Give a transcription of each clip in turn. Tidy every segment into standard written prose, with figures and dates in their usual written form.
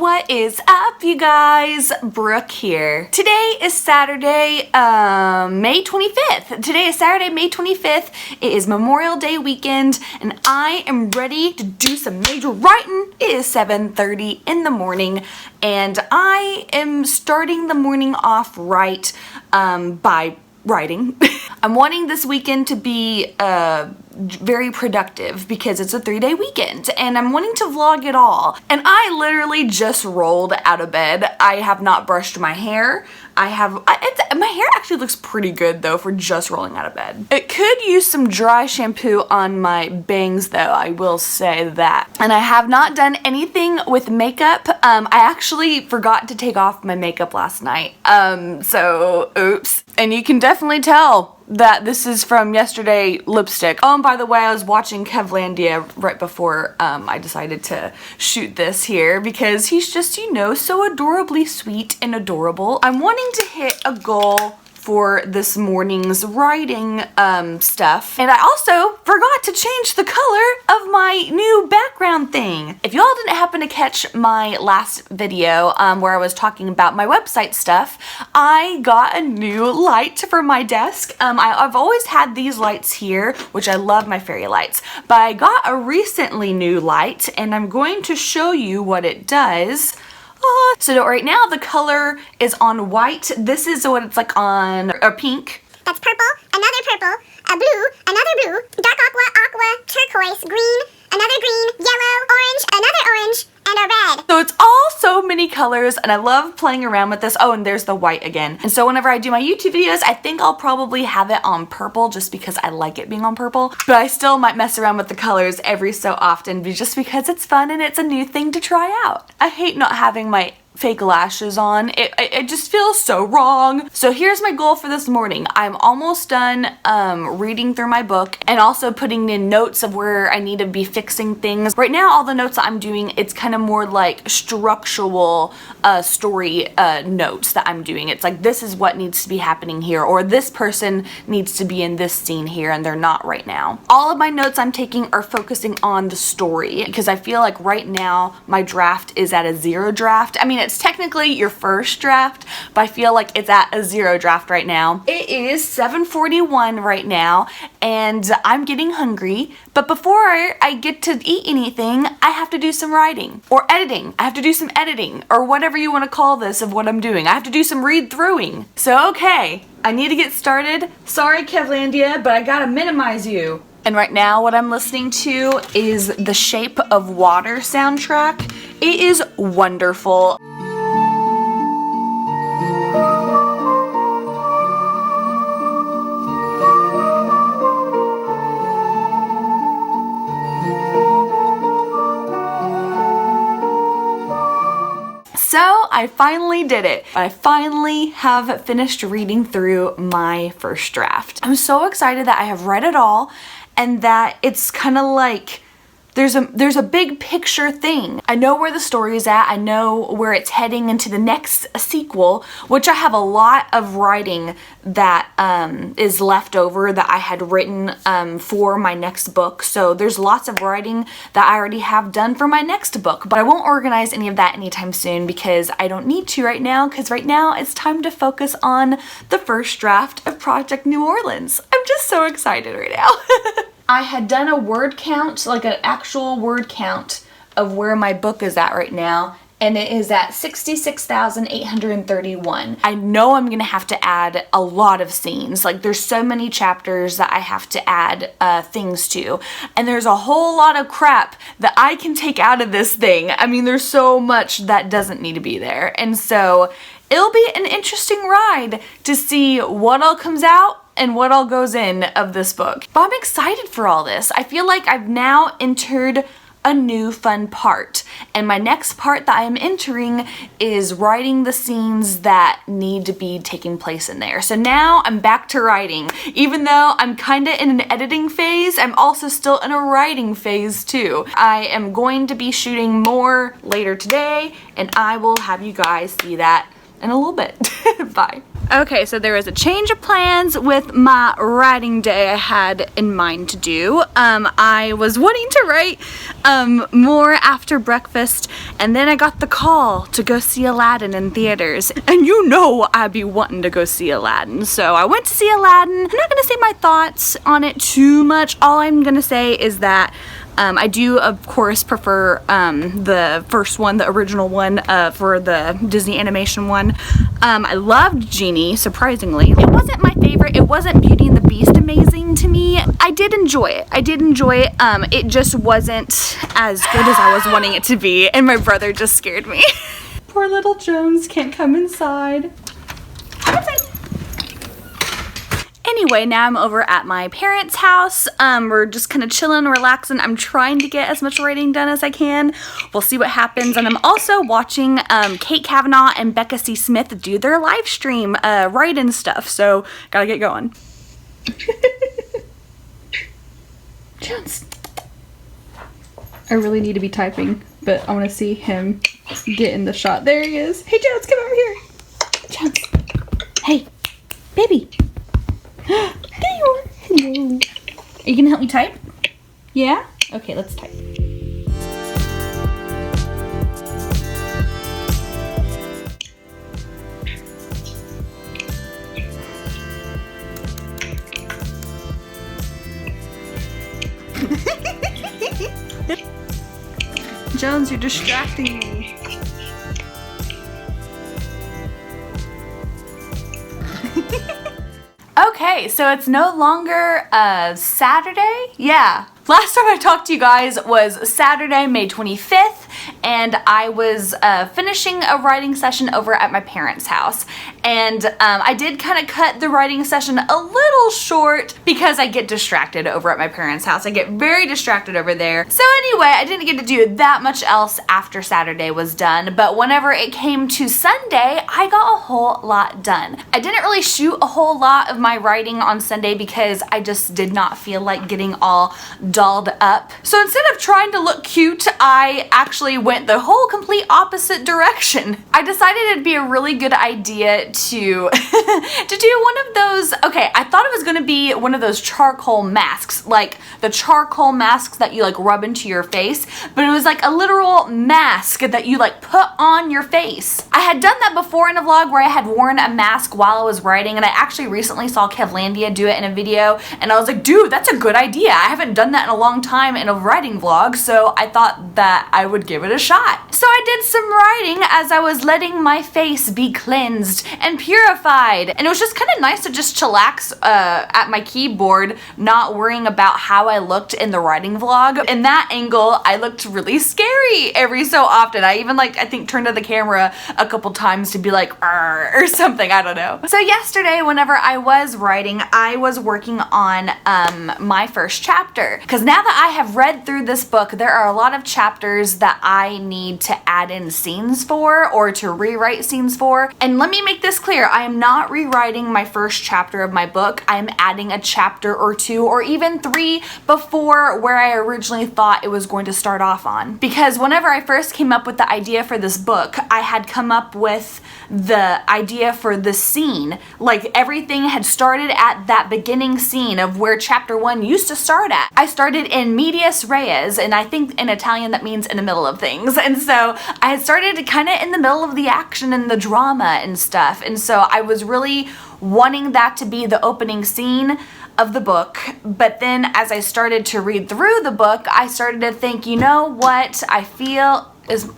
What is up, you guys? Brooke here. Today is Saturday, May 25th. Today is Saturday, May 25th. It is Memorial Day weekend, and I am ready to do some major writing. It is 7:30 in the morning, and I am starting the morning off right by writing. I'm wanting this weekend to be very productive because it's a 3-day weekend and I'm wanting to vlog it all. And I literally just rolled out of bed. I have not brushed my hair. My hair actually looks pretty good though for just rolling out of bed. It could use some dry shampoo on my bangs though, I will say that. And I have not done anything with makeup. I actually forgot to take off my makeup last night. So oops. And you can definitely tell that this is from yesterday lipstick. Oh, and by the way, I was watching Kevlandia right before I decided to shoot this here because he's just, you know, so adorably sweet and adorable. I'm wanting to hit a goal for this morning's writing stuff. And I also forgot to change the color of my new background thing. If y'all didn't happen to catch my last video where I was talking about my website stuff, I got a new light for my desk. I've always had these lights here, which I love my fairy lights, but I got a recently new light and I'm going to show you what it does. So right now the color is on white. This is what it's like on a pink. That's purple, another purple, a blue, another blue, dark aqua, turquoise, green, another green, yellow, orange, another orange, and a red. So it's all so many colors and I love playing around with this. Oh, and there's the white again. And so whenever I do my YouTube videos, I think I'll probably have it on purple just because I like it being on purple. But I still might mess around with the colors every so often just because it's fun and it's a new thing to try out. I hate not having my fake lashes on. It just feels so wrong. So here's my goal for this morning. I'm almost done reading through my book and also putting in notes of where I need to be fixing things. Right now all the notes that I'm doing, it's kind of more like structural story notes that I'm doing. It's like this is what needs to be happening here, or this person needs to be in this scene here and they're not right now. All of my notes I'm taking are focusing on the story because I feel like right now my draft is at a 0 draft. I mean, it's technically your first draft, but I feel like it's at a 0 draft right now. It is 7:41 right now and I'm getting hungry, but before I get to eat anything, I have to do some writing or editing. I have to do some editing or whatever you want to call this of what I'm doing. I have to do some read-throughing. So okay, I need to get started. Sorry, Kevlandia, but I gotta minimize you. And right now what I'm listening to is the Shape of Water soundtrack. It is wonderful. So I finally did it. I finally have finished reading through my first draft. I'm so excited that I have read it all and that it's kind of like there's a big picture thing. I know where the story is at. I know where it's heading into the next sequel, which I have a lot of writing that is left over that I had written for my next book. So there's lots of writing that I already have done for my next book, but I won't organize any of that anytime soon because I don't need to right now, because right now it's time to focus on the first draft of Project New Orleans. I'm just so excited right now. I had done a word count, like an actual word count of where my book is at right now, and it is at 66,831. I know I'm gonna have to add a lot of scenes. Like there's so many chapters that I have to add things to, and there's a whole lot of crap that I can take out of this thing. I mean, there's so much that doesn't need to be there, and so it'll be an interesting ride to see what all comes out and what all goes in of this book. But I'm excited for all this. I feel like I've now entered a new fun part, and my next part that I am entering is writing the scenes that need to be taking place in there. So now I'm back to writing. Even though I'm kind of in an editing phase, I'm also still in a writing phase too. I am going to be shooting more later today, and I will have you guys see that in a little bit. Bye. Okay, so there was a change of plans with my writing day I had in mind to do. I was wanting to write more after breakfast, and then I got the call to go see Aladdin in theaters. And you know I'd be wanting to go see Aladdin, so I went to see Aladdin. I'm not gonna say my thoughts on it too much. All I'm gonna say is that I do, of course, prefer the first one, the original one, for the Disney animation one. I loved Genie, surprisingly. It wasn't my favorite. It wasn't Beauty and the Beast amazing to me. I did enjoy it. It just wasn't as good as I was wanting it to be, and my brother just scared me. Poor little Jones can't come inside. Anyway, now I'm over at my parents' house. We're just kind of chilling, relaxing. I'm trying to get as much writing done as I can. We'll see what happens. And I'm also watching Kate Kavanaugh and Becca C. Smith do their live stream write-in stuff. So, gotta get going. Jones. I really need to be typing, but I want to see him get in the shot. There he is. Hey, Jones, come over here. Jones. Hey, baby. There you are. Hello. Are you gonna help me type? Yeah? Okay, let's type. Jones, you're distracting me. Okay, so it's no longer Saturday? Yeah. Last time I talked to you guys was Saturday, May 25th, and I was finishing a writing session over at my parents' house. And I did kind of cut the writing session a little short because I get distracted over at my parents' house. I get very distracted over there. So anyway, I didn't get to do that much else after Saturday was done, but whenever it came to Sunday, I got a whole lot done. I didn't really shoot a whole lot of my writing on Sunday because I just did not feel like getting all dolled up. So instead of trying to look cute, I actually went the whole complete opposite direction. I decided it'd be a really good idea to to do one of those, okay, I thought it was gonna be one of those charcoal masks, like the charcoal masks that you like rub into your face, but it was like a literal mask that you like put on your face. I had done that before in a vlog where I had worn a mask while I was writing, and I actually recently saw Kevlandia do it in a video, and I was like, dude, that's a good idea. I haven't done that in a long time in a writing vlog, so I thought that I would give it a shot. So I did some writing as I was letting my face be cleansed and purified, and it was just kind of nice to just chillax at my keyboard, not worrying about how I looked in the writing vlog. In that angle, I looked really scary every so often. I even I think turned to the camera a couple times to be like, or something, I don't know. So yesterday, whenever I was writing, I was working on my first chapter, because now that I have read through this book, there are a lot of chapters that I need to add in scenes for, or to rewrite scenes for. And let me make this clear, I am not rewriting my first chapter of my book. I am adding a chapter or two or even 3 before where I originally thought it was going to start off on. Because whenever I first came up with the idea for this book, I had come up with the idea for the scene. Like everything had started at that beginning scene of where chapter 1 used to start at. I started in medias res, and I think in Italian that means in the middle of things. And so I had started kind of in the middle of the action and the drama and stuff. And so I was really wanting that to be the opening scene of the book. But then as I started to read through the book, I started to think, you know what I feel is,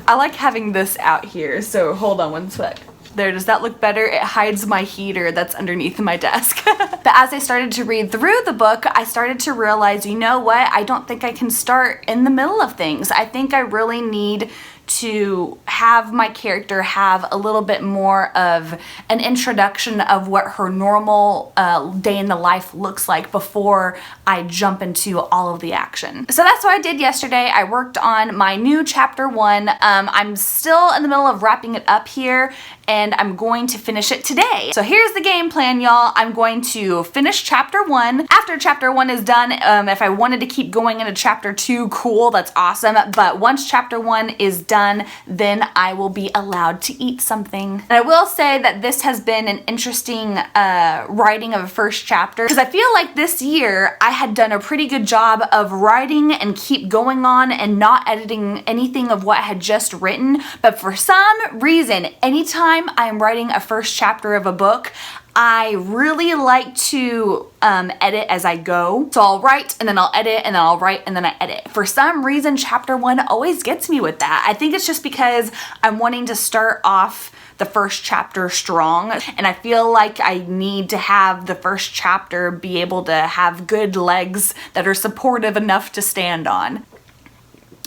I like having this out here. So hold on one sec. There, does that look better? It hides my heater that's underneath my desk. But as I started to read through the book, I started to realize, you know what? I don't think I can start in the middle of things. I think I really need to have my character have a little bit more of an introduction of what her normal day in the life looks like before I jump into all of the action. So that's what I did yesterday. I worked on my new chapter 1. I'm still in the middle of wrapping it up here, and I'm going to finish it today. So here's the game plan, y'all. I'm going to finish chapter 1. After chapter 1 is done, if I wanted to keep going into chapter 2, cool, that's awesome. But once chapter 1 is done, done, then I will be allowed to eat something. And I will say that this has been an interesting writing of a first chapter, because I feel like this year I had done a pretty good job of writing and keep going on and not editing anything of what I had just written. But for some reason, anytime I'm writing a first chapter of a book, I really like to edit as I go. So I'll write and then I'll edit and then I'll write and then I edit. For some reason, chapter 1 always gets me with that. I think it's just because I'm wanting to start off the first chapter strong, and I feel like I need to have the first chapter be able to have good legs that are supportive enough to stand on.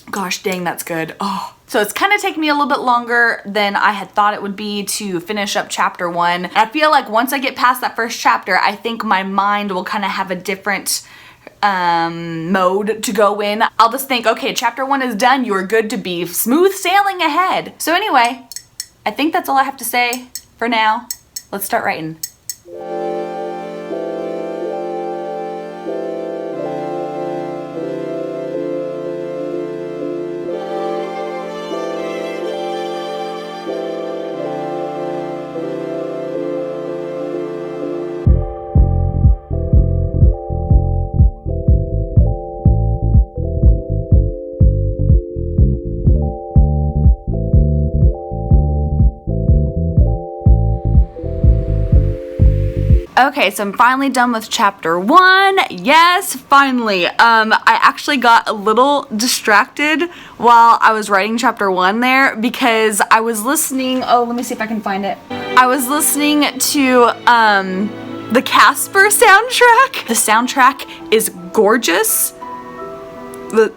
Gosh dang, that's good. Oh. So it's kind of taken me a little bit longer than I had thought it would be to finish up chapter 1. And I feel like once I get past that first chapter, I think my mind will kind of have a different mode to go in. I'll just think, okay, chapter 1 is done. You are good to be smooth sailing ahead. So anyway, I think that's all I have to say for now. Let's start writing. Okay, so I'm finally done with chapter 1. Yes, finally. I actually got a little distracted while I was writing chapter 1 there because I was listening. Oh, let me see if I can find it. I was listening to the Casper soundtrack. The soundtrack is gorgeous.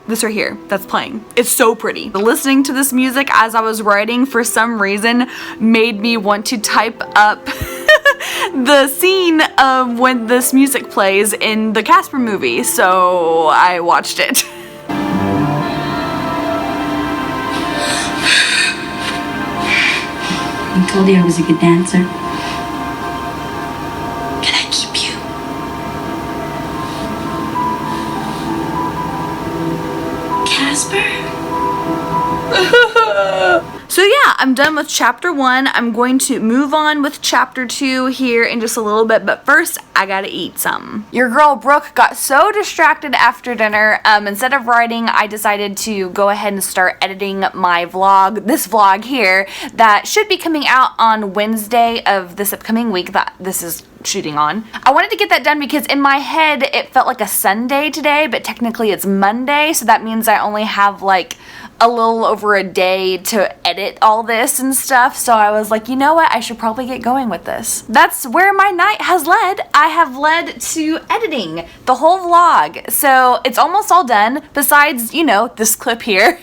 This right here, that's playing. It's so pretty. Listening to this music as I was writing for some reason made me want to type up the scene of when this music plays in the Casper movie, so I watched it. I told you I was a good dancer. Can I keep you? Casper? So yeah, I'm done with chapter 1. I'm going to move on with chapter 2 here in just a little bit, but first I gotta eat something. Your girl Brooke got so distracted after dinner. Instead of writing, I decided to go ahead and start editing my vlog, this vlog here, that should be coming out on Wednesday of this upcoming week that this is shooting on. I wanted to get that done because in my head it felt like a Sunday today, but technically it's Monday, so that means I only have like a little over a day to edit all this and stuff. So I was like, you know what, I should probably get going with this. That's where my night has led. I have led to editing the whole vlog, so it's almost all done besides, you know, this clip here.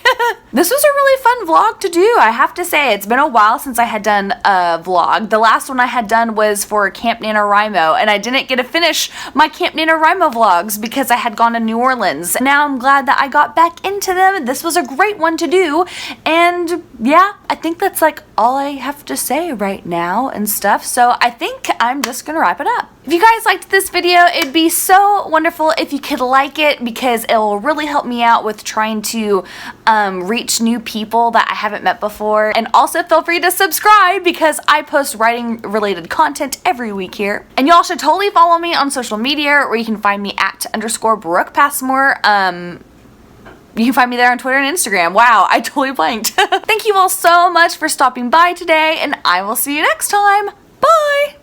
This was a really fun vlog to do, I have to say. It's been a while since I had done a vlog. The last one I had done was for Camp NaNoWriMo, and I didn't get to finish my Camp NaNoWriMo vlogs because I had gone to New Orleans. Now I'm glad that I got back into them. This was a great one to do, and yeah, I think that's like all I have to say right now and stuff, so I think I'm just gonna wrap it up. If you guys liked this video, it'd be so wonderful if you could like it because it will really help me out with trying to reach new people that I haven't met before. And also feel free to subscribe because I post writing related content every week here. And y'all should totally follow me on social media where you can find me at _Brooke Passmore. You can find me there on Twitter and Instagram. Wow, I totally blanked. Thank you all so much for stopping by today, and I will see you next time. Bye!